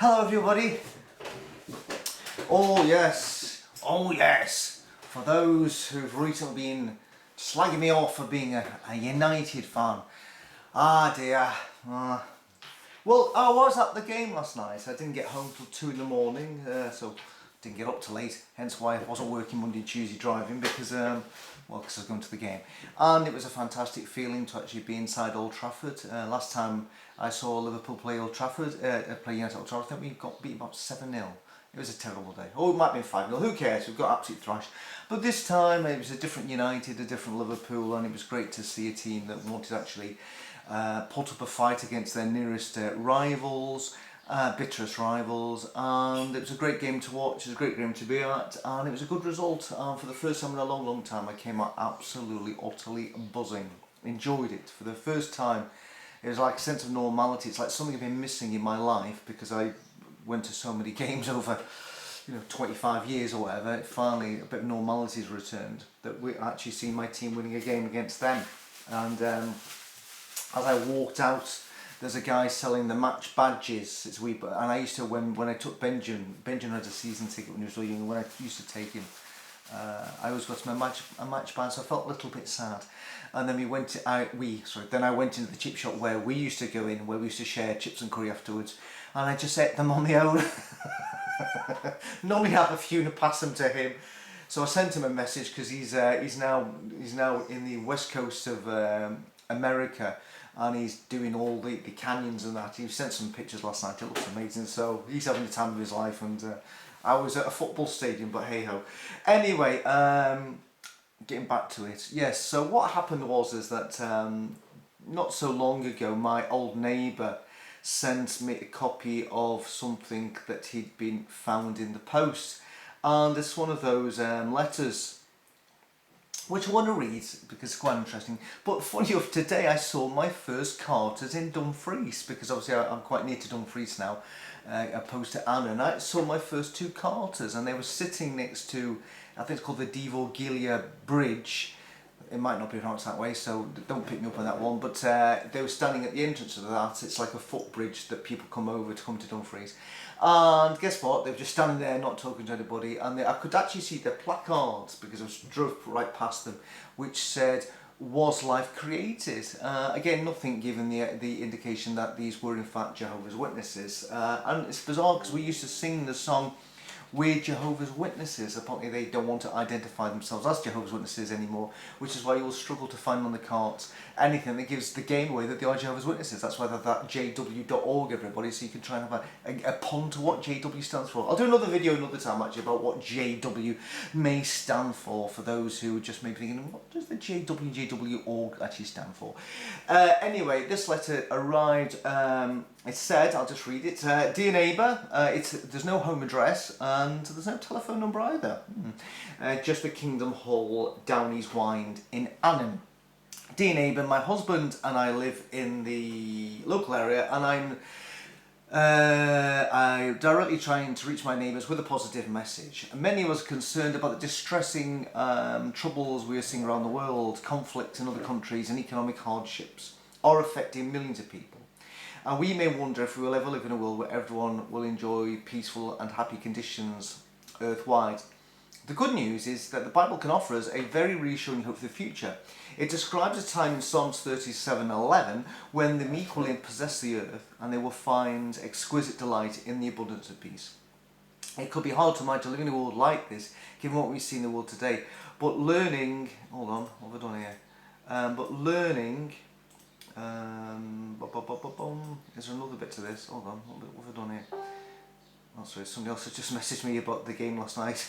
Hello everybody. Oh yes, for those who've recently been slagging me off for being a United fan. Ah dear. Well, I was at the game last night. I didn't get home till 2 in the morning, so didn't get up till late, hence why I wasn't working Monday and Tuesday driving, because I was going to the game. And it was a fantastic feeling to actually be inside Old Trafford. Last time I saw Liverpool play Old Trafford, play United Old Trafford, I think we got beat about 7-0. It was a terrible day. Oh, it might have been 5-0, who cares, we've got absolutely thrashed. But this time it was a different United, a different Liverpool, and it was great to see a team that wanted to actually put up a fight against their nearest rivals, bitterest rivals, and it was a great game to watch, it was a great game to be at, and it was a good result. For the first time in a long time, I came out absolutely, utterly buzzing. Enjoyed it for the first time. It was like a sense of normality. It's like something I've been missing in my life, because I went to so many games over 25 years or whatever. Finally a bit of normality has returned, that we actually see my team winning a game against them. And as I walked out, there's a guy selling the match badges. It's and I used to, when I took Benjamin had a season ticket when he was really young. When I used to take him, I always got my match badge, so I felt a little bit sad. And then then I went into the chip shop where we used to go in, where we used to share chips and curry afterwards, and I just ate them on my own. Normally have a few and pass them to him. So I sent him a message, because he's now in the west coast of America, and he's doing all the canyons and that. He sent some pictures last night, it looks amazing, so he's having the time of his life, and I was at a football stadium, but hey ho. Anyway, getting back to it, yes, so what happened is that not so long ago, my old neighbour sent me a copy of something that he'd been found in the post, and it's one of those letters which I want to read because it's quite interesting. But funny enough, today I saw my first carters in Dumfries, because obviously I'm quite near to Dumfries now, opposed to Anna, and I saw my first two carters, and they were sitting next to, I think it's called the Divogilia Bridge. It might not be pronounced that way, so don't pick me up on that one, but they were standing at the entrance of that. It's like a footbridge that people come over to come to Dumfries. And guess what? They were just standing there, not talking to anybody, and I could actually see the placards, because I drove right past them, which said, "Was life created?" Again, nothing given the indication that these were in fact Jehovah's Witnesses. And it's bizarre, because we used to sing the song, "We're Jehovah's Witnesses." Apparently they don't want to identify themselves as Jehovah's Witnesses anymore, which is why you will struggle to find on the cards anything that gives the game away that they are Jehovah's Witnesses. That's why they've that jw.org, everybody, so you can try and have a pun to what JW stands for. I'll do another video another time actually about what JW may stand for those who are just maybe thinking, what does the JW.org actually stand for? Anyway, this letter arrived, it said, I'll just read it, "Dear neighbour," there's no home address, and there's no telephone number either. Just the Kingdom Hall, Downey's Wynd in Annan. "Dear neighbour, my husband and I live in the local area, and I'm directly trying to reach my neighbours with a positive message. Many of us are concerned about the distressing troubles we are seeing around the world. Conflict in other countries and economic hardships are affecting millions of people. And we may wonder if we will ever live in a world where everyone will enjoy peaceful and happy conditions earthwide. The good news is that the Bible can offer us a very reassuring hope for the future. It describes a time in Psalms 37:11 when the meek will possess the earth, and they will find exquisite delight in the abundance of peace. It could be hard to imagine living in a world like this, given what we see in the world today. But learning, hold on, what have I done here? Is there another bit to this? Hold on, what have I done here? Oh, sorry, somebody else has just messaged me about the game last night.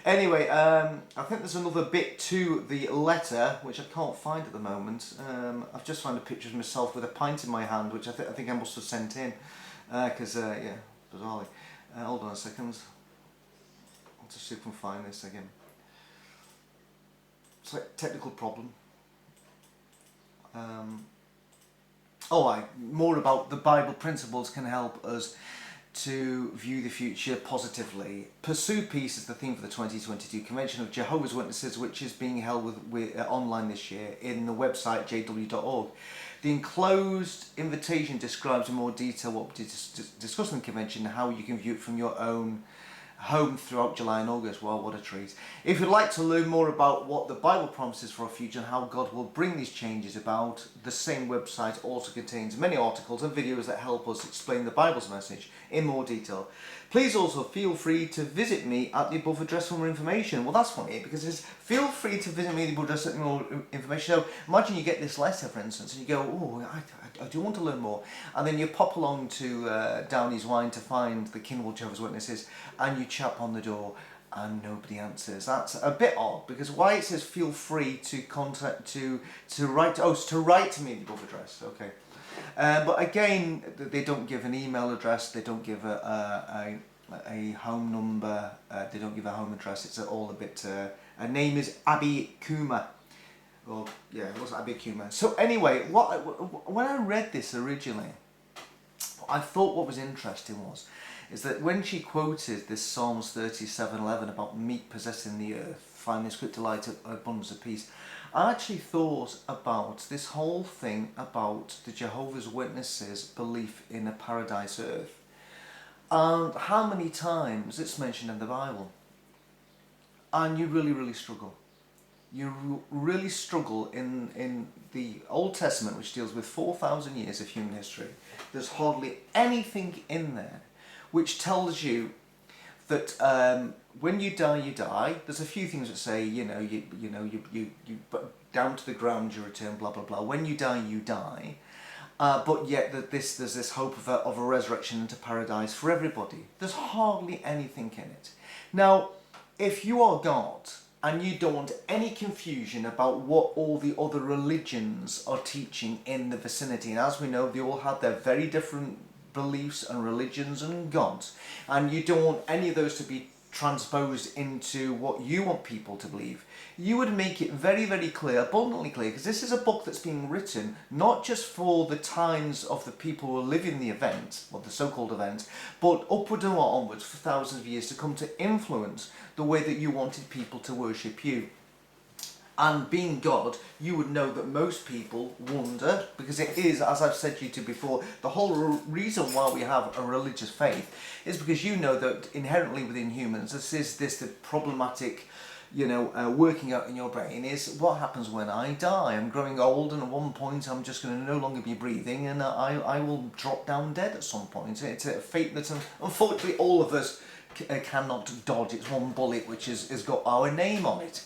Anyway, I think there's another bit to the letter which I can't find at the moment. I've just found a picture of myself with a pint in my hand, which I think I must have sent in, because yeah, bizarrely. Hold on a second. I'll just see if I can find this again. It's like a technical problem. More about the Bible principles can help us to view the future positively. Pursue peace is the theme for the 2022 Convention of Jehovah's Witnesses, which is being held online this year in the website jw.org. The enclosed invitation describes in more detail what we discussed in the convention and how you can view it from your own home throughout July and August. Well, what a treat. If you'd like to learn more about what the Bible promises for our future and how God will bring these changes about, the same website also contains many articles and videos that help us explain the Bible's message in more detail. Please also feel free to visit me at the above address for more information. Well, that's funny because it's feel free to visit me at the above address for more information. So imagine you get this letter, for instance, and you go, oh, I do want to learn more. And then you pop along to Downey's Wine to find the King Saul Jehovah's Witnesses, and you chap on the door and nobody answers. That's a bit odd, because why it says feel free to contact to write to me at the above address. Okay. But again, they don't give an email address, they don't give a home number, they don't give a home address. It's all a bit, her name is Abby Kuma. Well, yeah, it was Abby Kuma. So anyway, when I read this originally, I thought what was interesting is that when she quoted this Psalms 37:11 about meat possessing the earth, finding script delight, abundance of peace, I actually thought about this whole thing about the Jehovah's Witnesses' belief in a paradise earth and how many times it's mentioned in the Bible. And you really, really struggle. You really struggle in the Old Testament, which deals with 4,000 years of human history. There's hardly anything in there which tells you that when you die, you die. There's a few things that say, you down to the ground you return, blah blah blah. When you die, you die. But yet there's this hope of a resurrection into paradise for everybody. There's hardly anything in it. Now, if you are God and you don't want any confusion about what all the other religions are teaching in the vicinity, and as we know, they all have their very different beliefs and religions and gods, and you don't want any of those to be transposed into what you want people to believe, you would make it very, very clear, abundantly clear, because this is a book that's being written not just for the times of the people who are living the event, or the so-called event, but upward and onwards for thousands of years to come to influence the way that you wanted people to worship you. And being God, you would know that most people wonder, because it is, as I've said to you before, the whole reason why we have a religious faith is because you know that inherently within humans, the problematic, working out in your brain is what happens when I die. I'm growing old, and at one point I'm just going to no longer be breathing, and I will drop down dead at some point. It's a fate that unfortunately all of us cannot dodge. It's one bullet which has got our name on it.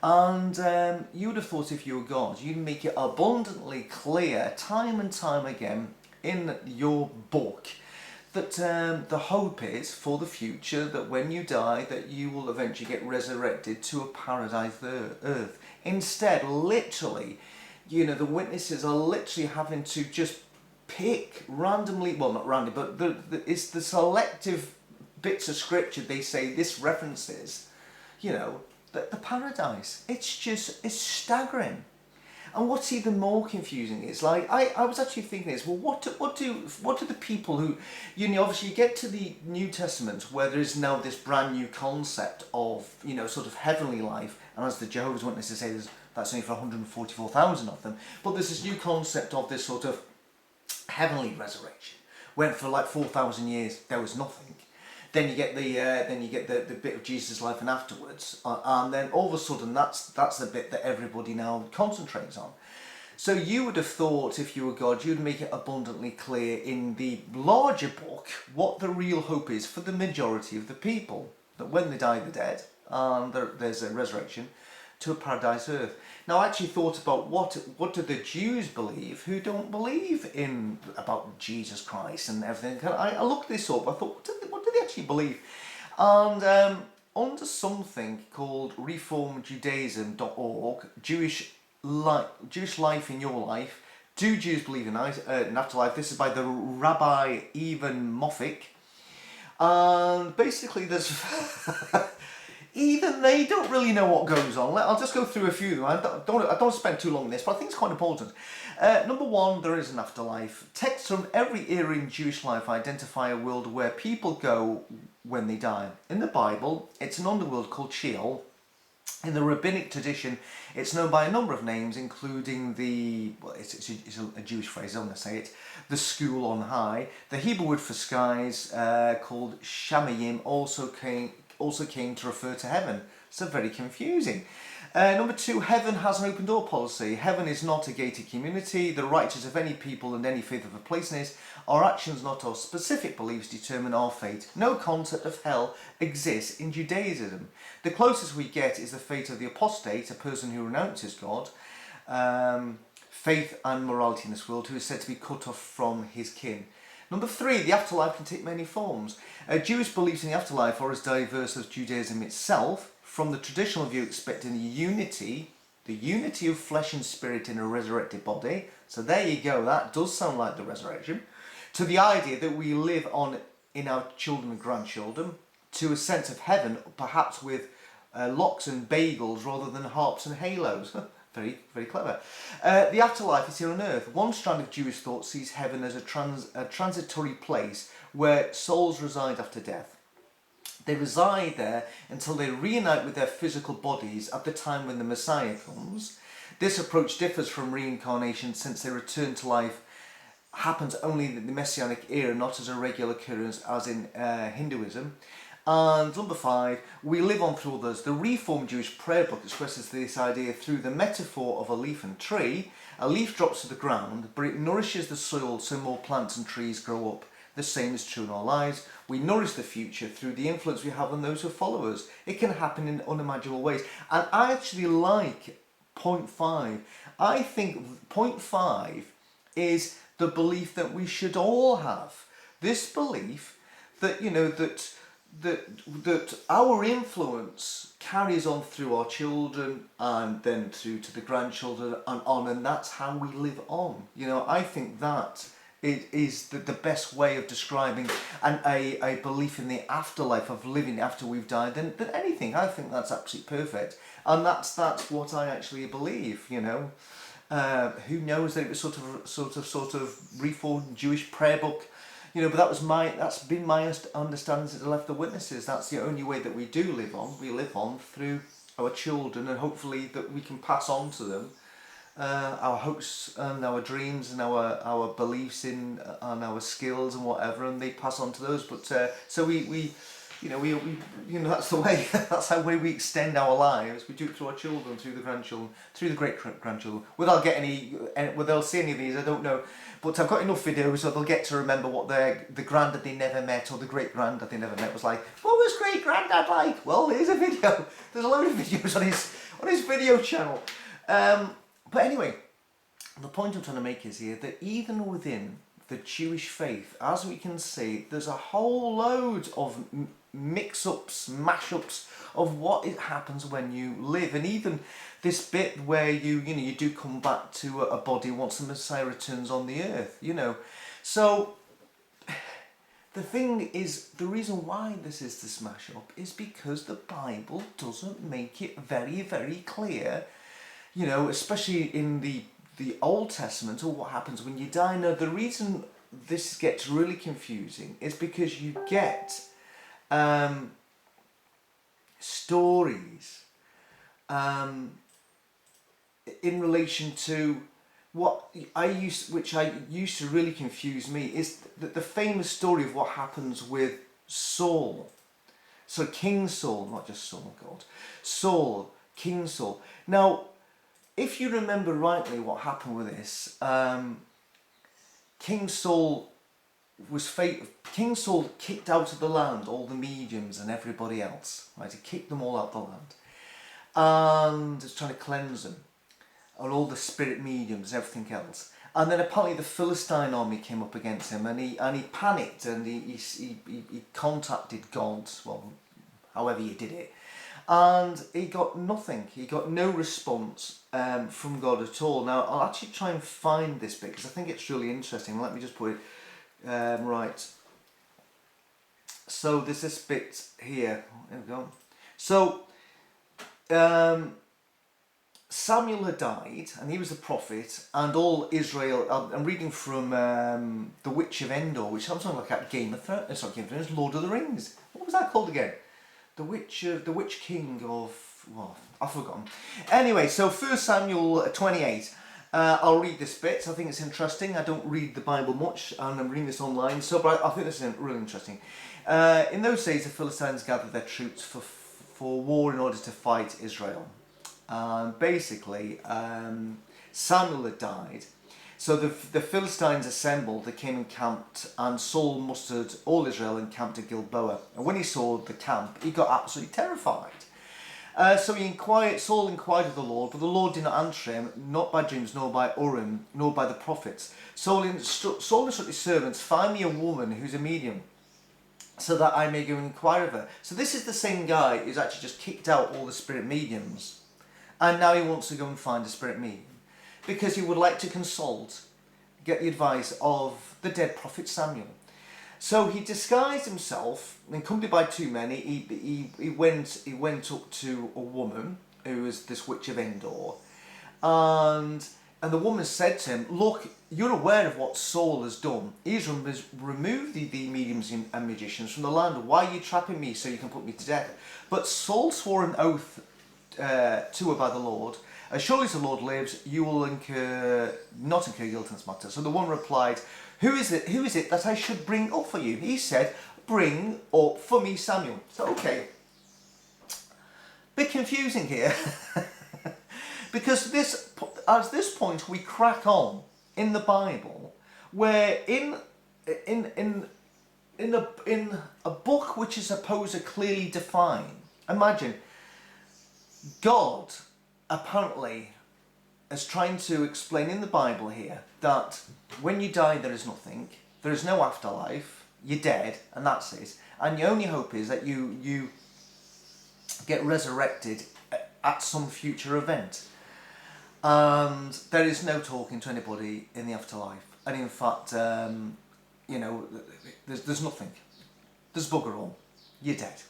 And you would have thought if you were God, you'd make it abundantly clear time and time again in your book that the hope is for the future that when you die that you will eventually get resurrected to a paradise earth. Instead, literally, the witnesses are literally having to just pick randomly, well not randomly, but it's the selective bits of scripture they say this references, the paradise. It's staggering. And what's even more confusing is, like, I was actually thinking this, well, what do the people who, obviously you get to the New Testament where there is now this brand new concept of, sort of heavenly life, and as the Jehovah's Witnesses say, that's only for 144,000 of them, but there's this new concept of this sort of heavenly resurrection, when for like 4,000 years there was nothing. Then you get the bit of Jesus' life and afterwards, and then all of a sudden that's the bit that everybody now concentrates on. So you would have thought, if you were God, you'd make it abundantly clear in the larger book what the real hope is for the majority of the people, that when they die, they're dead, and there's a resurrection to a paradise earth. Now, I actually thought about what do the Jews believe who don't believe in about Jesus Christ and everything. I looked this up. I thought, what do they actually believe? And under something called reformjudaism.org, Jewish life in your life. Do Jews believe in an afterlife? This is by the Rabbi Even Moffick. And basically, there's even they don't really know what goes on. I'll just go through a few of them. I don't spend too long on this, but I think it's quite important. Number one, there is an afterlife. Texts from every era in Jewish life identify a world where people go when they die. In the Bible, it's an underworld called Sheol, In the rabbinic tradition, it's known by a number of names, including well, it's a Jewish phrase, I'm going to say it, the school on high. The Hebrew word for skies, called shamayim, also came to refer to heaven. So very confusing. Number 2, heaven has an open door policy. Heaven is not a gated community. The righteous of any people and any faith of a place in it. Our actions, not our specific beliefs, determine our fate. No concept of hell exists in Judaism. The closest we get is the fate of the apostate, a person who renounces God, faith and morality in this world, who is said to be cut off from his kin. Number 3, the afterlife can take many forms. Jewish beliefs in the afterlife are as diverse as Judaism itself. From the traditional view, expecting the unity of flesh and spirit in a resurrected body. So there you go, that does sound like the resurrection. To the idea that we live on in our children and grandchildren, to a sense of heaven, perhaps with lox and bagels rather than harps and halos. Very, very clever. The afterlife is here on earth. One strand of Jewish thought sees heaven as a transitory place where souls reside after death. They reside there until they reunite with their physical bodies at the time when the Messiah comes. This approach differs from reincarnation, since their return to life happens only in the Messianic era, not as a regular occurrence as in Hinduism. And number 5, we live on through others. The Reformed Jewish prayer book expresses this idea through the metaphor of a leaf and tree. A leaf drops to the ground, but it nourishes the soil so more plants and trees grow up. The same is true in our lives. We nourish the future through the influence we have on those who follow us. It can happen in unimaginable ways. And I actually like point 5. I think point 5 is the belief that we should all have. This belief that, that our influence carries on through our children and then through to the grandchildren and on, and that's how we live on. I think that it is the best way of describing a belief in the afterlife, of living after we've died, than anything. I think that's absolutely perfect, and that's what I actually believe. Who knows that it was sort of Reformed Jewish prayer book, but that's been my understanding since I left the Witnesses. That's the only way that we do live on. We live on through our children, and hopefully that we can pass on to them our hopes and our dreams and our beliefs in and our skills and whatever, and they pass on to those. But so we that's the way. That's how we extend our lives. We do it through our children, through the grandchildren, through the great grandchildren. Whether they'll see any of these, I don't know. But I've got enough videos so they'll get to remember what the granddad they never met or the great granddad they never met was like. What was great granddad like? Well, here's a video. There's a load of videos on his video channel. But anyway, the point I'm trying to make is here that even within the Jewish faith, as we can see, there's a whole load of mix-ups, mash-ups of what it happens when you live, and even this bit where you do come back to a body once the Messiah returns on the earth. So the thing is, the reason why this is this mash-up is because the Bible doesn't make it very, very clear. Especially in the Old Testament, or what happens when you die. Now, the reason this gets really confusing is because you get stories in relation to which I used to really confuse me, is the famous story of what happens with Saul. So King Saul, not just Son of God, Saul, King Saul. Now, if you remember rightly what happened with this, King Saul kicked out of the land all the mediums and everybody else. Right, he kicked them all out of the land, and was trying to cleanse them, and all the spirit mediums, everything else. And then apparently the Philistine army came up against him, and he panicked, and he contacted God. Well, however you did it. And he got nothing. He got no response from God at all. Now, I'll actually try and find this bit because I think it's really interesting. Let me just put it right. So there's this bit here. There we go. So Samuel had died, and he was the prophet, and all Israel. I'm reading from The Witch of Endor, which sounds like Game of Thrones. Sorry, Game of Thrones. Lord of the Rings. What was that called again? The Witch King of well, I've forgotten. Anyway, so 1 Samuel 28. I'll read this bit. I think it's interesting. I don't read the Bible much, and I'm reading this online, but I think this is really interesting. In those days, the Philistines gathered their troops for war in order to fight Israel. Basically, Samuel had died, so the Philistines assembled, they came and camped, and Saul mustered all Israel and camped at Gilboa. And when he saw the camp, he got absolutely terrified. So Saul inquired of the Lord, but the Lord did not answer him, not by dreams, nor by Urim, nor by the prophets. Saul instructed his servants, find me a woman who's a medium, so that I may go and inquire of her. So this is the same guy who's actually just kicked out all the spirit mediums, and now he wants to go and find a spirit medium, because he would like to get the advice of the dead prophet Samuel. So he disguised himself, accompanied by two men. He went up to a woman who was this witch of Endor, and the woman said to him, look, you're aware of what Saul has done. He's removed the mediums and magicians from the land. Why are you trapping me so you can put me to death? But Saul swore an oath to her by the Lord. As surely as the Lord lives, you will not incur guilt in this matter. So the woman replied, Who is it that I should bring up for you? He said, bring up for me Samuel. So, okay. Bit confusing here. Because at this point we crack on in the Bible, where in a book which is supposed to clearly define, imagine, God apparently is trying to explain in the Bible here that when you die there is nothing, there is no afterlife, you're dead and that's it, and your only hope is that you get resurrected at some future event, and there is no talking to anybody in the afterlife, and in fact there's nothing, there's bugger all, you're dead.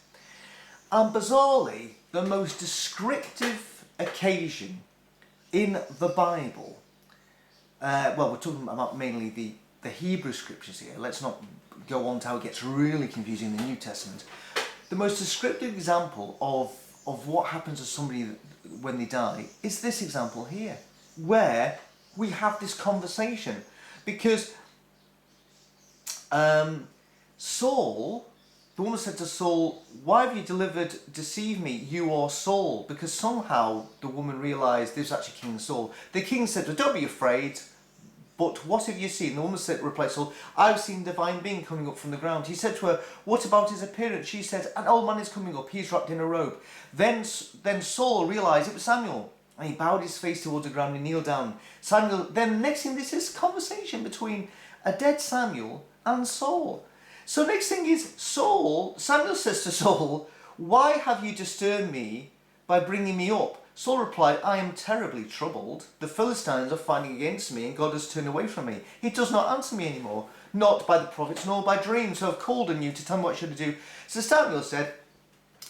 And bizarrely, the most descriptive occasion in the Bible, well, we're talking about mainly the Hebrew scriptures here, let's not go on to how it gets really confusing in the New Testament. The most descriptive example of what happens to somebody when they die is this example here, where we have this conversation, because Saul, the woman said to Saul, why have you deceived me, you are Saul? Because somehow the woman realised this was actually King Saul. The king said, well, don't be afraid, but what have you seen? The woman replied, Saul, I've seen a divine being coming up from the ground. He said to her, what about his appearance? She said, an old man is coming up, he's wrapped in a robe. Then Saul realised it was Samuel, and he bowed his face towards the ground and kneeled down. Then next thing, this is conversation between a dead Samuel and Saul. So next thing is Samuel says to Saul, why have you disturbed me by bringing me up? Saul replied, I am terribly troubled. The Philistines are fighting against me and God has turned away from me. He does not answer me anymore, not by the prophets nor by dreams. So I've called on you to tell me what should I do. So Samuel said,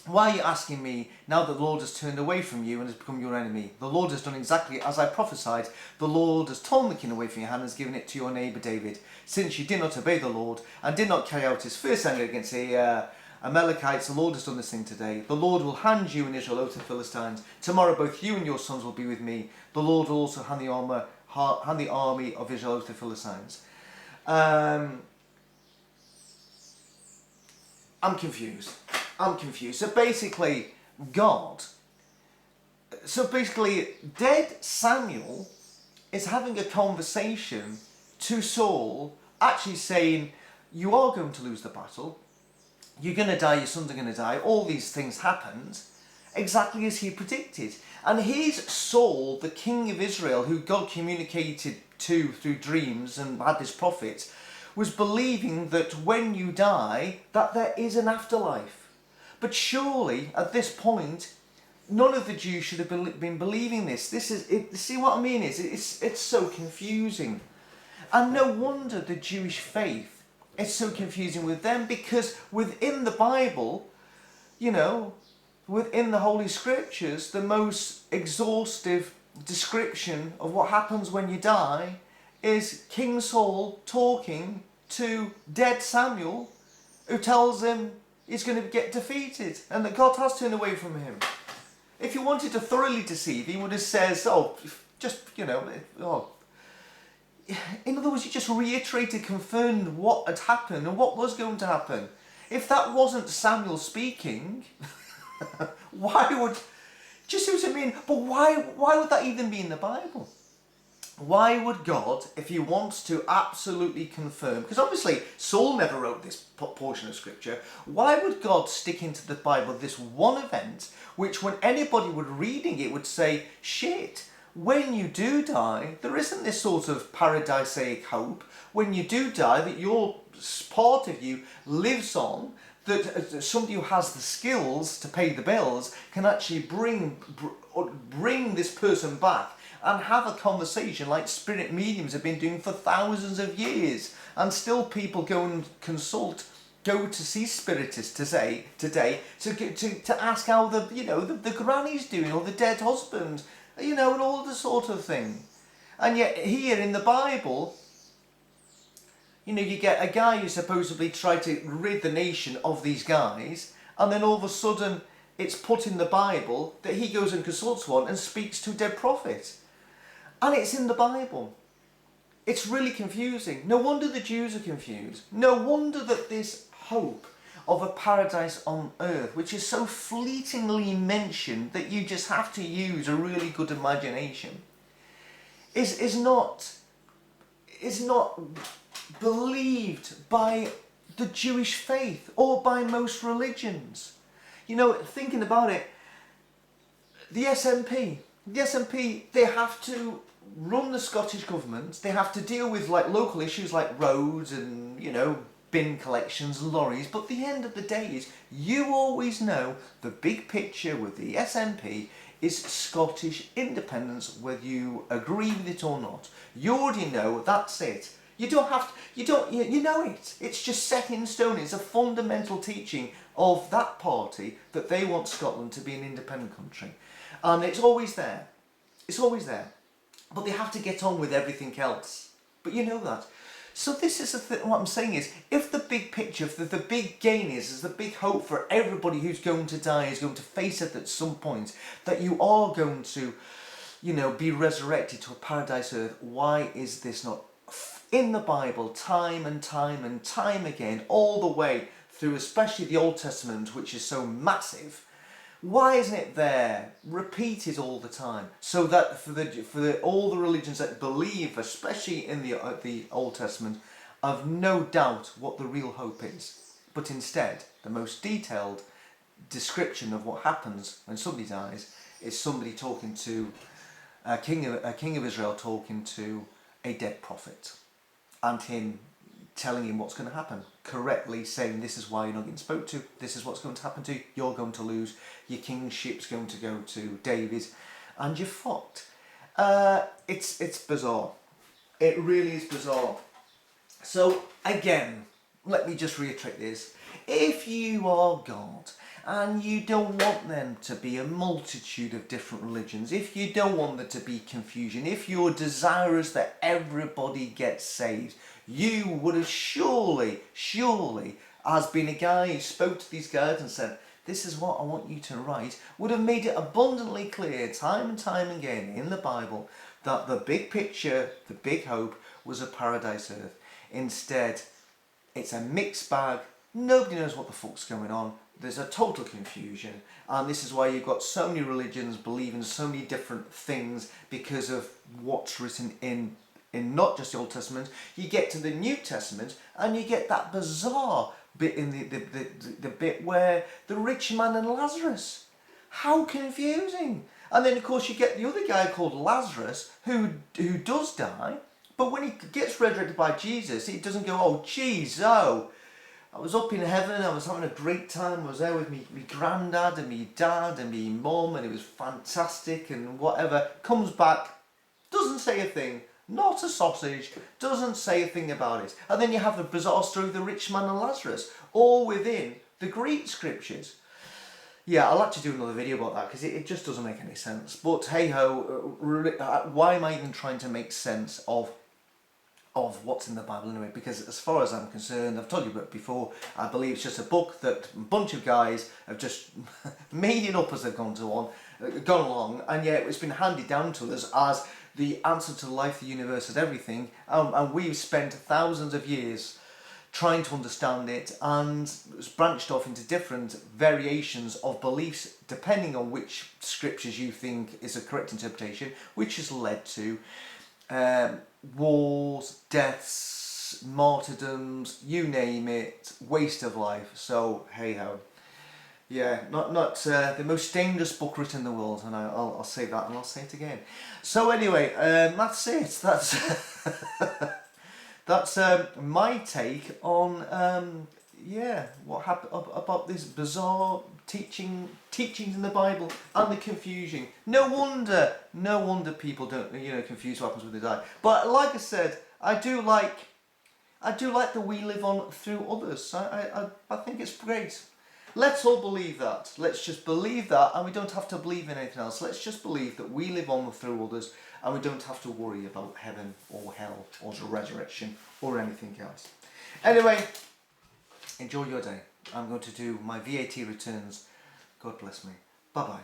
why are you asking me now that the Lord has turned away from you and has become your enemy? The Lord has done exactly as I prophesied. The Lord has torn the king away from your hand and has given it to your neighbour David. Since you did not obey the Lord and did not carry out his first anger against the Amalekites, the Lord has done this thing today. The Lord will hand you and Israel over to the Philistines. Tomorrow both you and your sons will be with me. The Lord will also hand the army of Israel over to the Philistines. I'm confused. So basically, dead Samuel is having a conversation to Saul, actually saying, you are going to lose the battle, you're going to die, your sons are going to die, all these things happened, exactly as he predicted. And here's Saul, the king of Israel, who God communicated to through dreams and had this prophet, was believing that when you die, that there is an afterlife. But surely, at this point, none of the Jews should have been believing this. See what I mean? It's so confusing. And no wonder the Jewish faith is so confusing with them, because within the Bible, within the Holy Scriptures, the most exhaustive description of what happens when you die is King Saul talking to dead Samuel, who tells him he's going to get defeated and that God has turned away from him. If he wanted to thoroughly deceive, he would have says, oh, just, oh. In other words, he just reiterated, confirmed what had happened and what was going to happen. If that wasn't Samuel speaking, why would, do you see what I mean? But why would that even be in the Bible? Why would God, if he wants to absolutely confirm, because obviously Saul never wrote this portion of scripture, why would God stick into the Bible this one event, which when anybody would reading it would say, shit, when you do die, there isn't this sort of paradisaic hope. When you do die, that your part of you lives on, that somebody who has the skills to pay the bills can actually bring this person back and have a conversation like spirit mediums have been doing for thousands of years. And still people go and go to see spiritists today to ask how the granny's doing, or the dead husband, and all the sort of thing. And yet here in the Bible, you get a guy who supposedly tried to rid the nation of these guys, and then all of a sudden it's put in the Bible that he goes and consults one and speaks to a dead prophet. And it's in the Bible. It's really confusing. No wonder the Jews are confused. No wonder that this hope of a paradise on earth, which is so fleetingly mentioned that you just have to use a really good imagination, is not believed by the Jewish faith or by most religions. Thinking about it, the SNP, they have to run the Scottish government. They have to deal with local issues like roads and bin collections, lorries. But the end of the day is, you always know the big picture with the SNP is Scottish independence, whether you agree with it or not. You already know that's it. You don't have to, you know it. It's just set in stone. It's a fundamental teaching of that party that they want Scotland to be an independent country. And it's always there. It's always there. But they have to get on with everything else. But you know that. So this is what I'm saying is, if the big picture, if the big gain is the big hope for everybody who's going to die, is going to face it at some point, that you are going to, be resurrected to a paradise earth, why is this not in the Bible time and time and time again, all the way through, especially the Old Testament, which is so massive? Why isn't it there, repeated all the time, so that for all the religions that believe, especially in the Old Testament, have no doubt what the real hope is, but instead the most detailed description of what happens when somebody dies is somebody talking to a king of Israel, talking to a dead prophet, and him telling him what's going to happen, correctly saying, this is why you're not getting spoke to, this is what's going to happen to you, you're going to lose, your kingship's going to go to David, and you're fucked. It's bizarre. It really is bizarre. So again, let me just reiterate this. If you are God, and you don't want them to be a multitude of different religions, if you don't want there to be confusion, if you're desirous that everybody gets saved, you would have surely, as being a guy who spoke to these guys and said, this is what I want you to write, would have made it abundantly clear time and time again in the Bible that the big picture, the big hope, was a paradise earth. Instead, it's a mixed bag. Nobody knows what the fuck's going on. There's a total confusion, and this is why you've got so many religions believing so many different things because of what's written in not just the Old Testament. You get to the New Testament and you get that bizarre bit in the bit where the rich man and Lazarus. How confusing! And then of course you get the other guy called Lazarus who does die, but when he gets resurrected by Jesus, he doesn't go, oh geez, I was up in heaven, I was having a great time, I was there with me granddad and me dad and me mum, and it was fantastic and whatever. Comes back, doesn't say a thing, not a sausage, doesn't say a thing about it. And then you have the bizarre story of the rich man and Lazarus, all within the Greek scriptures. Yeah, I'll actually do another video about that because it just doesn't make any sense. But hey ho, why am I even trying to make sense of what's in the Bible anyway? Because as far as I'm concerned, I've told you about it before, I believe it's just a book that a bunch of guys have just made it up as they've gone on, gone along, and yet it's been handed down to us as the answer to life, the universe, and everything, and we've spent thousands of years trying to understand it, and it's branched off into different variations of beliefs depending on which scriptures you think is a correct interpretation, which has led to wars, deaths, martyrdoms, you name it, waste of life. So hey ho. Yeah, not the most dangerous book written in the world, and I'll say that, and I'll say it again. So anyway, that's it. That's my take on what happened about this bizarre teachings in the Bible and the confusion. No wonder people don't confuse what happens when they die. But like I said, I do like that we live on through others. I think it's great. Let's all believe that. Let's just believe that, and we don't have to believe in anything else. Let's just believe that we live on through others, and we don't have to worry about heaven or hell or the resurrection or anything else. Anyway, enjoy your day. I'm going to do my VAT returns. God bless me. Bye-bye.